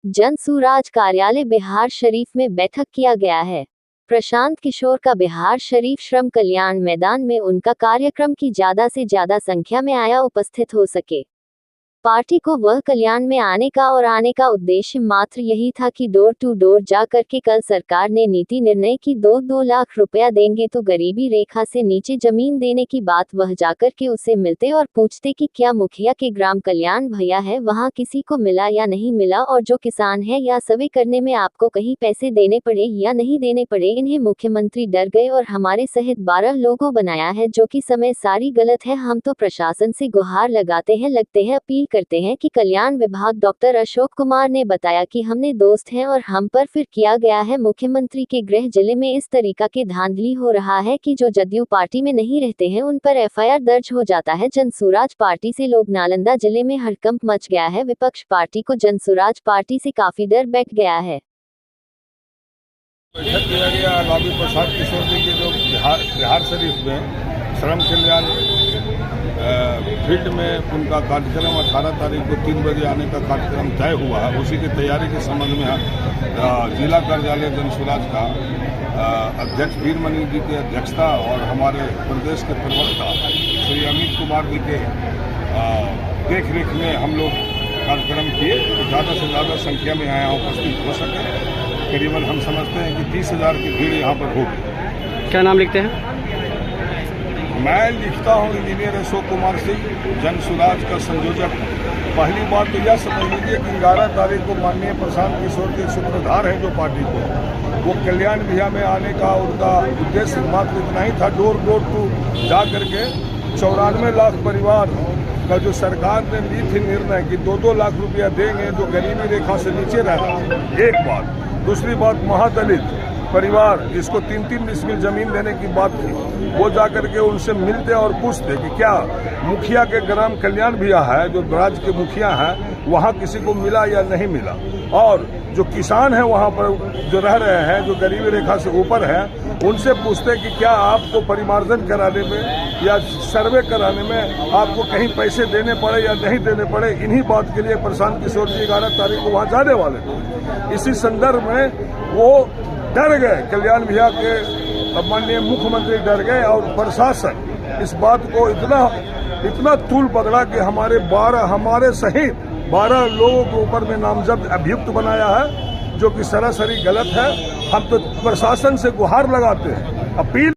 जनसुराज कार्यालय बिहार शरीफ में बैठक किया गया है। प्रशांत किशोर का बिहार शरीफ श्रम कल्याण मैदान में उनका कार्यक्रम की ज्यादा से ज्यादा संख्या में आया उपस्थित हो सके। पार्टी को वह कल्याण में आने का उद्देश्य मात्र यही था कि डोर टू डोर जा करके कल सरकार ने नीति निर्णय की 2-2 लाख रुपया देंगे तो गरीबी रेखा से नीचे जमीन देने की बात, वह जाकर के उसे मिलते और पूछते कि क्या मुखिया के ग्राम कल्याण भैया है वहाँ किसी को मिला या नहीं मिला, और जो किसान है या सर्वे करने में आपको कहीं पैसे देने पड़े या नहीं देने पड़े। इन्हें मुख्यमंत्री डर गए और हमारे सहित 12 लोगों बनाया है, जो कि समय सारी गलत है। हम तो प्रशासन से गुहार लगाते हैं, अपील करते हैं कि कल्याण विभाग। डॉक्टर अशोक कुमार ने बताया कि हमने दोस्त हैं और हम पर फिर किया गया है। मुख्यमंत्री के गृह जिले में इस तरीका के धांधली हो रहा है कि जो जदयू पार्टी में नहीं रहते हैं उन पर एफआईआर दर्ज हो जाता है। जनसुराज पार्टी से लोग नालंदा जिले में हड़कंप मच गया है। विपक्ष पार्टी को जनसुराज पार्टी से काफी डर बैठ गया है। बैठक किया गया लालू प्रसाद किशोर जी के जो बिहार शरीफ में श्रम कल्याण फील्ड में उनका कार्यक्रम 18 तारीख को 3 बजे आने का कार्यक्रम तय हुआ है। उसी की तैयारी के संबंध में जिला कार्यालय जनसुराज का अध्यक्ष वीरमणि जी की अध्यक्षता और हमारे प्रदेश के प्रवक्ता श्री अमित कुमार जी के देख रेख में हम लोग कार्यक्रम किए। ज़्यादा से ज़्यादा संख्या में यहाँ उपस्थित हो सके। करीबन हम समझते हैं कि 30,000 की भीड़ यहाँ पर होगी। क्या नाम लिखते हैं? मैं लिखता हूँ इंजीनियर अशोक कुमार सिंह, जनसुराज का संयोजक। पहली बात तो यह समझ लीजिए कि 11 तारीख को माननीय प्रशांत किशोर के सूत्रधार हैं जो पार्टी को, वो कल्याण भैया में आने का उनका उद्देश्य मात्र इतना ही था, डोर डोर टू जा करके 94 लाख परिवार का जो सरकार ने ली थी निर्णय कि 2-2 लाख रुपया देंगे जो गरीबी रेखा से नीचे रह रहा है। एक बात। दूसरी बात, महादलित परिवार जिसको 3-3 डिसमिल जमीन देने की बात थी, वो जाकर के उनसे मिलते और पूछते कि क्या मुखिया के ग्राम कल्याण भैया है जो राज्य के मुखिया हैं वहाँ किसी को मिला या नहीं मिला, और जो किसान हैं वहाँ पर जो रह रहे हैं जो गरीबी रेखा से ऊपर है उनसे पूछते कि क्या आपको परिमार्जन कराने में या सर्वे कराने में आपको कहीं पैसे देने पड़े या नहीं देने पड़े। इन्हीं बात के लिए प्रशांत किशोर जी 11 तारीख को वहाँ जाने वाले थे। इसी संदर्भ में वो डर गए, कल्याण भैया के माननीय मुख्यमंत्री डर गए और प्रशासन इस बात को इतना तूल पकड़ा कि हमारे सहित 12 लोगों के ऊपर में नामजद अभियुक्त बनाया है, जो कि सरासरी गलत है। हम तो प्रशासन से गुहार लगाते हैं, अपील।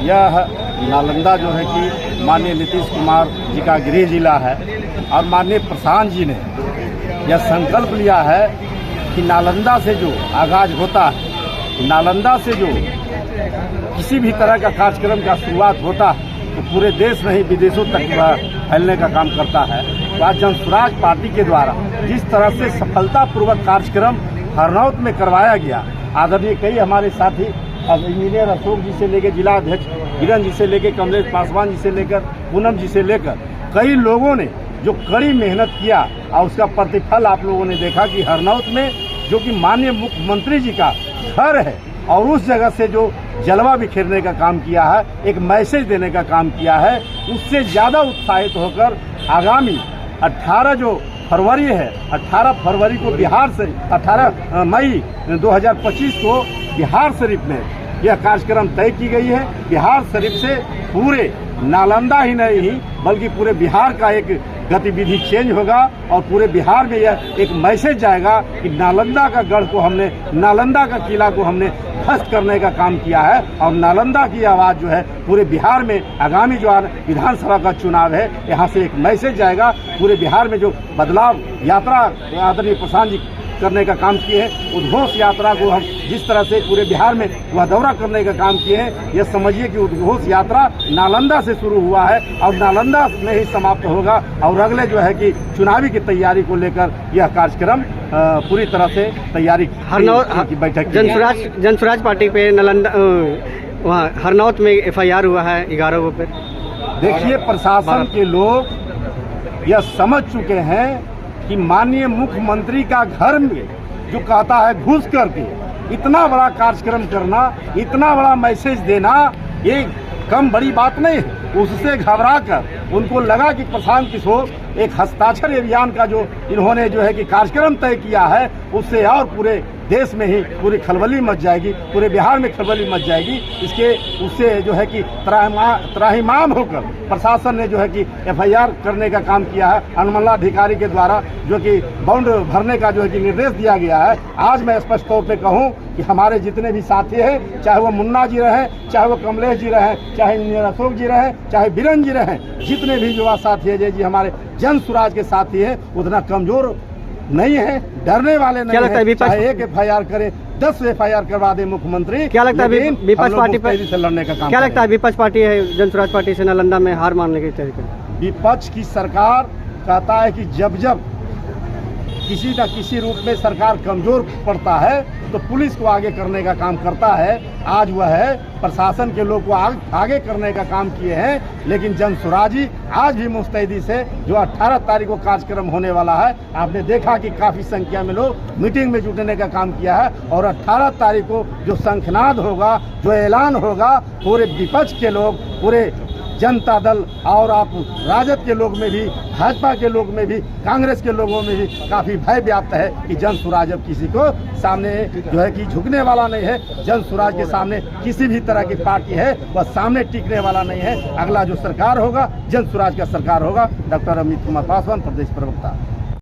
यह नालंदा जो है कि माननीय नीतीश कुमार जी का गृह जिला है और माननीय प्रशांत जी ने यह संकल्प लिया है कि नालंदा से जो आगाज होता है, नालंदा से जो किसी भी तरह का कार्यक्रम का शुरुआत होता है तो पूरे देश नहीं विदेशों तक फैलने का काम करता है। तो आज जनसुराज पार्टी के द्वारा जिस तरह से सफलतापूर्वक कार्यक्रम हरनौत में करवाया गया, आदरणीय कई हमारे साथी इंजीनियर अशोक जी से लेकर जिला अध्यक्ष किरण जी से लेकर कमलेश पासवान जी से लेकर पूनम जी से लेकर कई लोगों ने जो कड़ी मेहनत किया और उसका प्रतिफल आप लोगों ने देखा कि हरनौत में जो कि माननीय मुख्यमंत्री जी का घर है और उस जगह से जो जलवा बिखेरने का काम किया है, एक मैसेज देने का काम किया है, उससे ज़्यादा उत्साहित होकर आगामी 18 जो फरवरी है, 18 फरवरी को 18 मई 2025 को बिहार शरीफ में यह कार्यक्रम तय की गई है। बिहार शरीफ से पूरे नालंदा ही नहीं बल्कि पूरे बिहार का एक गतिविधि चेंज होगा और पूरे बिहार में यह एक मैसेज जाएगा कि नालंदा का गढ़ को हमने, नालंदा का किला को हमने ध्वस्त करने का काम किया है और नालंदा की आवाज़ जो है पूरे बिहार में आगामी जो विधानसभा का चुनाव है, यहाँ से एक मैसेज जाएगा। पूरे बिहार में जो बदलाव यात्रा आदरणीय प्रशांत जी करने का काम किए हैं, उद्घोष यात्रा को हम जिस तरह से पूरे बिहार में वह दौरा करने का काम किए हैं, यह समझिए कि उद्घोष यात्रा नालंदा से शुरू हुआ है और नालंदा में ही समाप्त होगा और अगले जो है कि चुनावी की तैयारी को लेकर यह कार्यक्रम पूरी तरह से तैयारी की बैठक। जनसुराज पार्टी पे नालंदा वहाँ हरनौत में एफआईआर हुआ है 11 पे। देखिए, प्रशासन के लोग यह समझ चुके हैं कि माननीय मुख्यमंत्री का घर में जो कहता है घुस करके इतना बड़ा कार्यक्रम करना, इतना बड़ा मैसेज देना, ये कम बड़ी बात नहीं है। उससे घबरा कर उनको लगा कि प्रशांत किशोर एक हस्ताक्षर अभियान का जो इन्होंने जो है कि कार्यक्रम तय किया है, उससे और पूरे देश में ही पूरी खलबली मच जाएगी, पूरे बिहार में खलबली मच जाएगी। उससे जो है कि त्राहिमाम होकर प्रशासन ने जो है कि एफआईआर करने का काम किया है। अनुमंडलाधिकारी के द्वारा जो कि बॉन्ड भरने का जो है कि निर्देश दिया गया है। आज मैं स्पष्ट तौर पे कहूं कि हमारे जितने भी साथी हैं, चाहे वो मुन्ना जी रहे, चाहे वो कमलेश जी रहे, चाहे इंजीनियर अशोक जी रहे, चाहे बीरन जी रहे, जितने भी युवा साथी है जय जी हमारे जन स्वराज के साथी हैं, उतना कमजोर नहीं है, डरने वाले नहीं है। चाहे एक एफआईआर करे, 10 एफआईआर करवा दे मुख्यमंत्री। क्या लगता है विपक्ष पार्टी पर से लड़ने का काम? क्या लगता है विपक्ष पार्टी है जन स्वराज पार्टी से नालंदा में हार मानने की तरीके? विपक्ष की सरकार कहता है कि जब किसी न किसी रूप में सरकार कमजोर पड़ता है तो पुलिस को आगे करने का काम करता है। आज वह है प्रशासन के लोग को आगे करने का काम किए हैं, लेकिन जन स्वराजी आज भी मुस्तैदी से जो 18 तारीख को कार्यक्रम होने वाला है, आपने देखा कि काफ़ी संख्या में लोग मीटिंग में जुटने का काम किया है। और 18 तारीख को जो शंखनाद होगा, जो ऐलान होगा, पूरे विपक्ष के लोग, पूरे जनता दल और आप राजद के लोग में भी, भाजपा के लोग में भी, कांग्रेस के लोगों में भी काफ़ी भय व्याप्त है कि जन स्वराज अब किसी को सामने जो है कि झुकने वाला नहीं है। जन स्वराज के सामने किसी भी तरह की पार्टी है वह सामने टिकने वाला नहीं है। अगला जो सरकार होगा जन स्वराज का सरकार होगा। डॉक्टर अमित कुमार पासवान, प्रदेश प्रवक्ता।